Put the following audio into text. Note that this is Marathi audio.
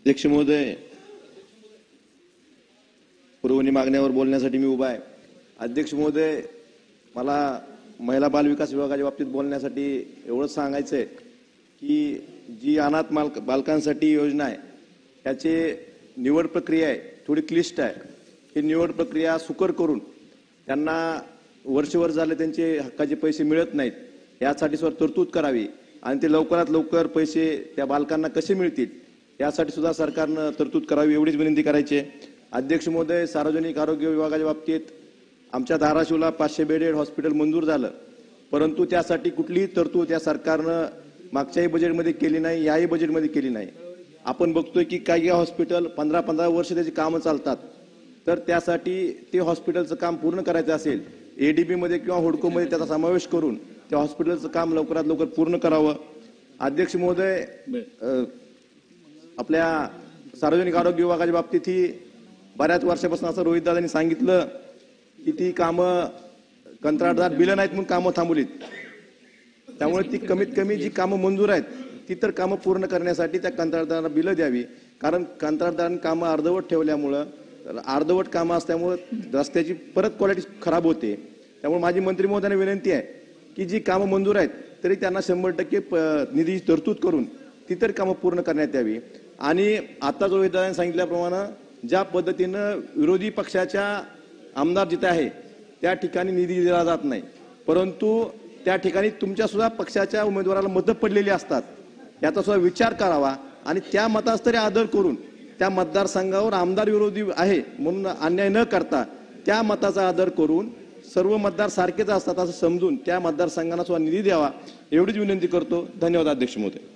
अध्यक्ष महोदय, पुरवणी मागण्यावर बोलण्यासाठी मी उभा आहे। अध्यक्ष महोदय, मला महिला बाल विकास विभागाच्या बाबतीत बोलण्यासाठी एवढंच सांगायचं आहे की जी अनाथ बालकांसाठी योजना आहे त्याची निवड प्रक्रिया आहे थोडी क्लिष्ट आहे। ही निवड प्रक्रिया सुकर करून त्यांना वर्षभर झाले त्यांचे हक्काचे पैसे मिळत नाहीत, यासाठी तरतूद करावी आणि ते लवकरात लवकर पैसे त्या बालकांना कसे मिळतील यासाठी सुद्धा सरकारनं तरतूद करावी, एवढीच विनंती करायची आहे। अध्यक्ष महोदय, सार्वजनिक आरोग्य विभागाच्या बाबतीत आमच्या धाराशिवला 500 बेडेड हॉस्पिटल मंजूर झालं, परंतु त्यासाठी कुठलीही तरतूद या सरकारनं मागच्याही बजेटमध्ये केली नाही, याही बजेटमध्ये केली नाही। आपण बघतोय की काही हॉस्पिटल 15-15 वर्ष त्याची कामं चालतात, तर त्यासाठी ते हॉस्पिटलचं काम पूर्ण करायचं असेल एडीबी मध्ये किंवा होडकोमध्ये त्याचा समावेश करून त्या हॉस्पिटलचं काम लवकरात लवकर पूर्ण करावं। अध्यक्ष महोदय, आपल्या सार्वजनिक आरोग्य विभागाच्या बाबतीत ही बऱ्याच वर्षापासून असं रोहित दादांनी सांगितलं की ती कामं कंत्राटदार बिलं नाहीत म्हणून कामं थांबवलीत, त्यामुळे ती कमीत कमी जी कामं मंजूर आहेत ती तर कामं पूर्ण करण्यासाठी त्या कंत्राटदारांना बिलं द्यावी, कारण कंत्राटदारांनी कामं अर्धवट ठेवल्यामुळं अर्धवट कामं असल्यामुळे रस्त्याची परत क्वालिटी खराब होते। त्यामुळे माझी मंत्री महोदयांना विनंती आहे की जी कामं मंजूर आहेत तरी त्यांना 100% निधीची तरतूद करून ती तर कामं पूर्ण करण्यात यावी। आणि आता जो विधानाने सांगितल्याप्रमाणे ज्या पद्धतीनं विरोधी पक्षाच्या आमदार जिथे आहे त्या ठिकाणी निधी दिला जात नाही, परंतु त्या ठिकाणी तुमच्या सुद्धा पक्षाच्या उमेदवाराला मतं पडलेली असतात, याचा सुद्धा विचार करावा आणि त्या मतास तरी आदर करून त्या मतदारसंघावर आमदार विरोधी आहे म्हणून अन्याय न करता त्या मताचा आदर करून सर्व मतदार सारखेच असतात असं समजून त्या मतदारसंघांना सुद्धा निधी द्यावा, एवढीच विनंती करतो। धन्यवाद अध्यक्ष महोदय।